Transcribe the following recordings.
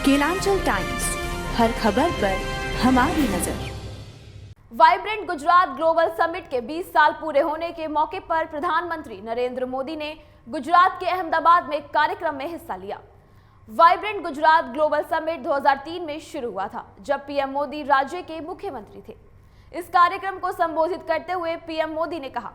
Kelanchal times, हर खबर पर हमारी नजर। वाइब्रेंट गुजरात ग्लोबल समिट के 20 साल पूरे होने के मौके पर प्रधानमंत्री नरेंद्र मोदी ने गुजरात के अहमदाबाद में एक कार्यक्रम में हिस्सा लिया। वाइब्रेंट गुजरात ग्लोबल समिट 2003 में शुरू हुआ था, जब पीएम मोदी राज्य के मुख्यमंत्री थे। इस कार्यक्रम को संबोधित करते हुए पीएम मोदी ने कहा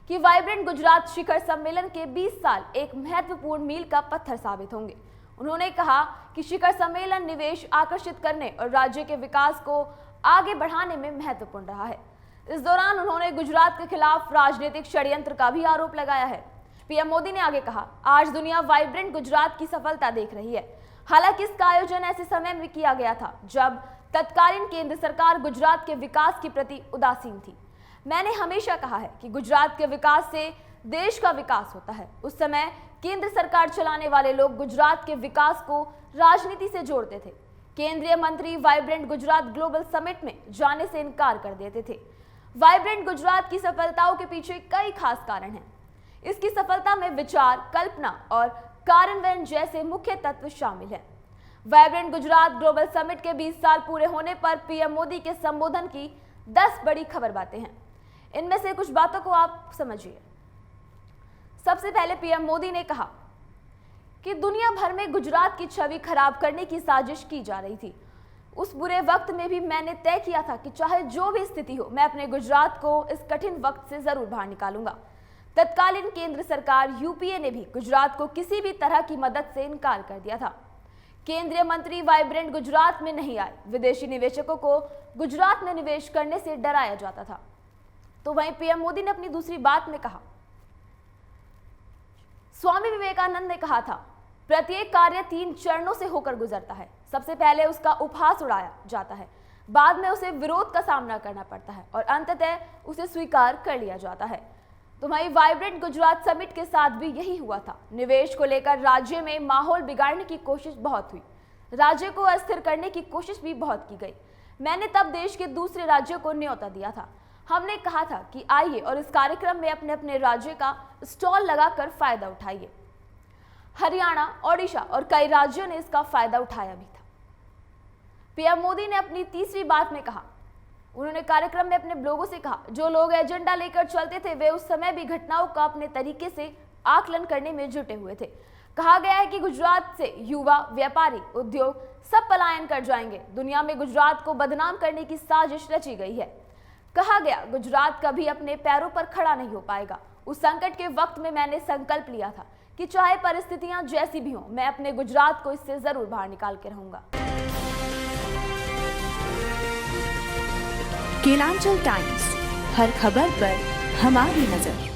कि वाइब्रेंट गुजरात शिखर सम्मेलन के 20 साल एक महत्वपूर्ण मील का पत्थर साबित होंगे। उन्होंने कहा कि शिखर सम्मेलन निवेश आकर्षित करने और राज्य के विकास को आगे बढ़ाने में महत्वपूर्ण रहा है। इस दौरान उन्होंने गुजरात के खिलाफ राजनीतिक षड्यंत्र का भी आरोप लगाया है। पीएम मोदी ने आगे कहा, आज दुनिया वाइब्रेंट गुजरात की सफलता देख रही है। हालांकि इसका आयोजन ऐसे समय में किया गया था जब तत्कालीन केंद्र सरकार गुजरात के विकास के प्रति उदासीन थी। मैंने हमेशा कहा है कि गुजरात के विकास से देश का विकास होता है। उस समय केंद्र सरकार चलाने वाले लोग गुजरात के विकास को राजनीति से जोड़ते थे। केंद्रीय मंत्री वाइब्रेंट गुजरात ग्लोबल समिट में जाने से इनकार कर देते थे। वाइब्रेंट गुजरात की सफलताओं के पीछे कई खास कारण हैं। इसकी सफलता में विचार, कल्पना और कार्यान्वयन जैसे मुख्य तत्व शामिल हैं। वाइब्रेंट गुजरात ग्लोबल समिट के 20 साल पूरे होने पर पीएम मोदी के संबोधन की 10 बड़ी खबर बातें हैं। इनमें से कुछ बातों को आप समझिए। सबसे पहले पीएम मोदी ने कहा कि दुनिया भर में गुजरात की छवि खराब करने की साजिश की जा रही थी। उस बुरे वक्त में भी मैंने तय किया था कि चाहे जो भी स्थिति हो, मैं अपने गुजरात को इस कठिन वक्त से जरूर बाहर निकालूंगा। तत्कालीन केंद्र सरकार यूपीए ने भी गुजरात को किसी भी तरह की मदद से इनकार कर दिया था। केंद्रीय मंत्री वाइब्रेंट गुजरात में नहीं आए। विदेशी निवेशकों को गुजरात में निवेश करने से डराया जाता था। तो वहीं पीएम मोदी ने अपनी दूसरी बात में कहा, स्वामी विवेकानंद ने कहा था, प्रत्येक कार्य 3 चरणों से होकर गुजरता है। सबसे पहले उसका उपहास उड़ाया जाता है, बाद में उसे विरोध का सामना करना पड़ता है और अंततः उसे स्वीकार कर लिया जाता है। तो वहीं वाइब्रेंट गुजरात समिट के साथ भी यही हुआ था। निवेश को लेकर राज्य में माहौल बिगाड़ने की कोशिश बहुत हुई। राज्य को अस्थिर करने की कोशिश भी बहुत की गई। मैंने तब देश के दूसरे राज्यों को न्योता दिया था। हमने कहा था कि आइए और इस कार्यक्रम में अपने अपने राज्य का स्टॉल लगाकर फायदा उठाइए। हरियाणा, ओडिशा और कई राज्यों ने इसका फायदा उठाया भी था। पीएम मोदी ने अपनी तीसरी बात में कहा, उन्होंने कार्यक्रम में अपने लोगों से कहा, जो लोग एजेंडा लेकर चलते थे वे उस समय भी घटनाओं का अपने तरीके से आकलन करने में जुटे हुए थे। कहा गया है कि गुजरात से युवा, व्यापारी, उद्योग सब पलायन कर जाएंगे। दुनिया में गुजरात को बदनाम करने की साजिश रची गई है। कहा गया, गुजरात कभी अपने पैरों पर खड़ा नहीं हो पाएगा। उस संकट के वक्त में मैंने संकल्प लिया था कि चाहे परिस्थितियां जैसी भी हों, मैं अपने गुजरात को इससे जरूर बाहर निकाल के रहूंगा। केलांचल टाइम्स, हर खबर पर हमारी नजर।